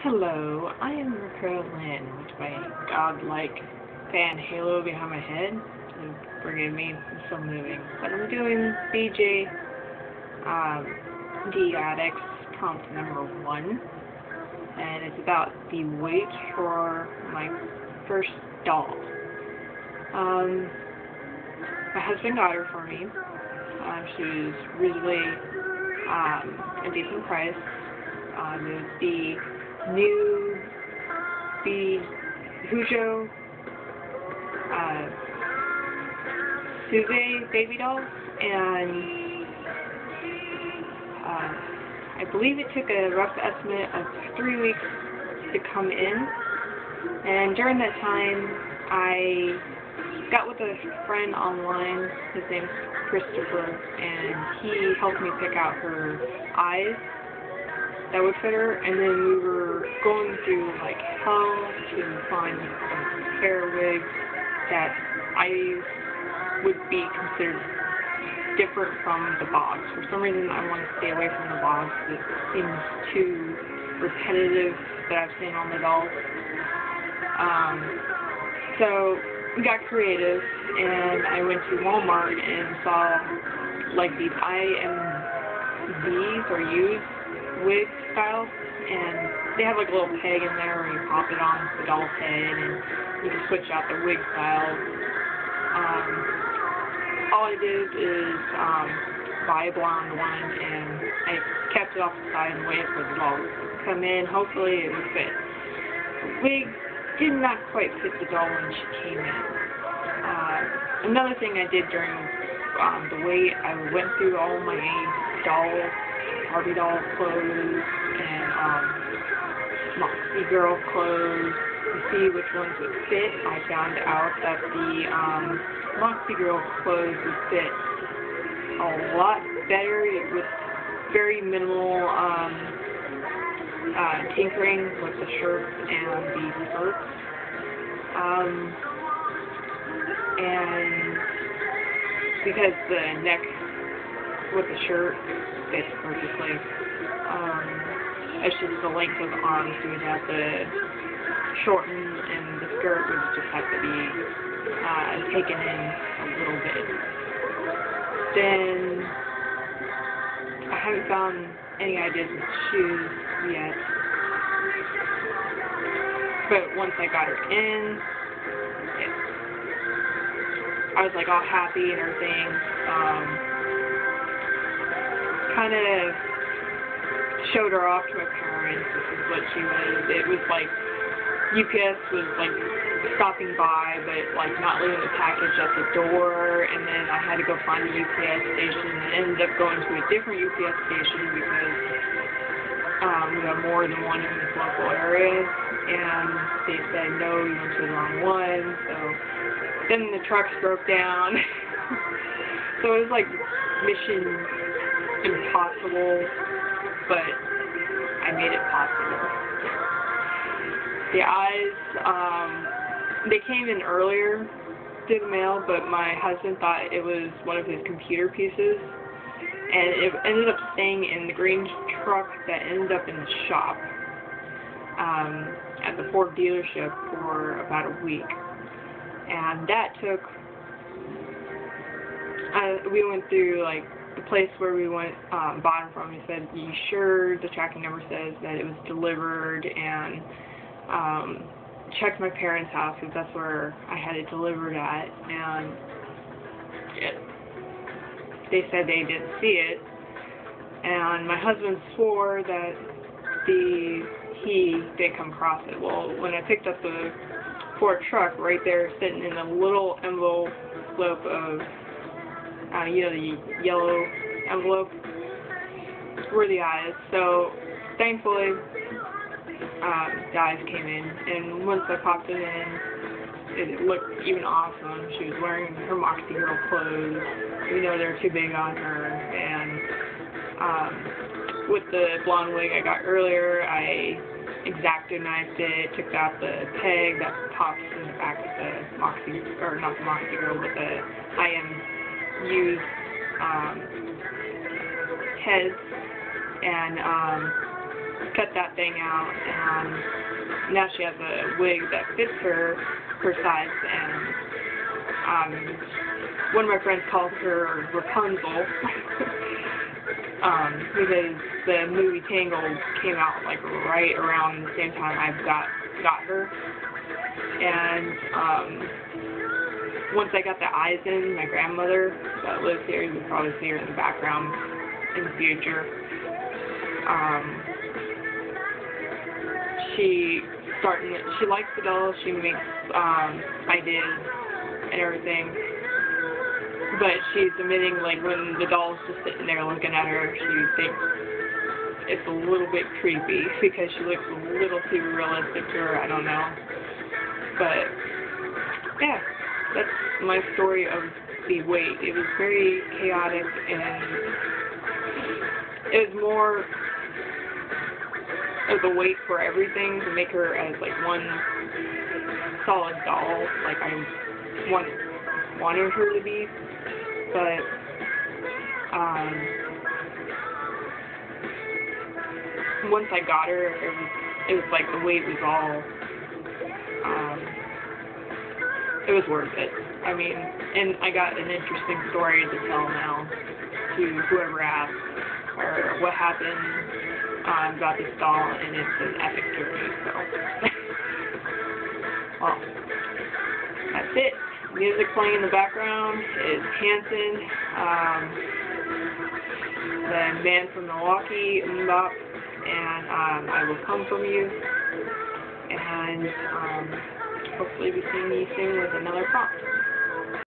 Hello, I am Rico Lynn with my godlike fan halo behind my head. So forgive me, I'm still moving. But I'm doing BJD Addicts prompt number 1. And it's about the wait for my first doll. My husband got her for me. She was reasonably a decent price. It was the new Hujo Suze baby doll, and I believe it took a rough estimate of 3 weeks to come in, and during that time I got with a friend online. His name's Christopher, and he helped me pick out her eyes that would fit her, and then we were going through like hell to find some hair wigs that I would be considered different from the bobs. For some reason I want to stay away from the bobs. It seems too repetitive that I've seen on the dolls. So we got creative, and I went to Walmart and saw like these IMVs or U's wig styles, and they have like a little peg in there where you pop it on the doll's head and you can switch out the wig style. All I did is buy a blonde one, and I kept it off the side and waited for the doll to come in. Hopefully it would fit. The wig did not quite fit the doll when she came in. Another thing I did during the wait, I went through all my Barbie doll clothes and Moxie girl clothes to see which ones would fit. I found out that the Moxie girl clothes would fit a lot better with very minimal tinkering with the shirts and the skirts. And because the neck with the shirt fits perfectly. It's just the length of the arms we would have to shorten, and the skirt would just have to be taken in a little bit. Then I haven't found any ideas with shoes yet, but once I got her in, I was like all happy and everything. Kind of showed her off to my parents. This is what she was. It was like UPS was like stopping by, but like not leaving the package at the door, and then I had to go find a UPS station, and ended up going to a different UPS station because we have more than one in this local area, and they said no, you went to the wrong one. So then the trucks broke down. So it was like mission impossible, but I made it possible. The eyes, they came in earlier through the mail, but my husband thought it was one of his computer pieces, and it ended up staying in the green truck that ended up in the shop at the Ford dealership for about a week. And that took, we went through like the place where we went bought it from. He said, "You sure the tracking number says that it was delivered?" And checked my parents' house because that's where I had it delivered at, and they said they didn't see it. And my husband swore that he didn't come across it. Well, when I picked up the Ford truck, right there sitting in a little envelope of the yellow envelope were the eyes. So thankfully the eyes came in, and once I popped it in, it looked even awesome. She was wearing her Moxie girl clothes. We know they're too big on her, and with the blonde wig I got earlier, I X-Acto knifed it, took out the peg that pops in the back of the Moxie, or not the Moxie girl, but the IMU's heads, and cut that thing out, and now she has a wig that fits her size, and one of my friends calls her Rapunzel, because the movie Tangled came out like right around the same time I got her, and once I got the eyes in, my grandmother that lives here, you can probably see her in the background in the future. She likes the dolls, she makes ideas and everything, but she's admitting, like, when the doll's just sitting there looking at her, she thinks it's a little bit creepy because she looks a little too realistic to her, I don't know. But yeah, that's my story of the wait. It was very chaotic, and it was more of the wait for everything to make her as like one solid doll, like I wanted her to be. But once I got her, it was like the wait was all it was worth it. I mean, and I got an interesting story to tell now to whoever asks, or what happened about this doll, and it's an epic journey, so. Well, that's it. Music playing in the background is Hanson, the band from Milwaukee, Mmmbop, and I Will Come From You, and hopefully be seeing you soon with another prompt.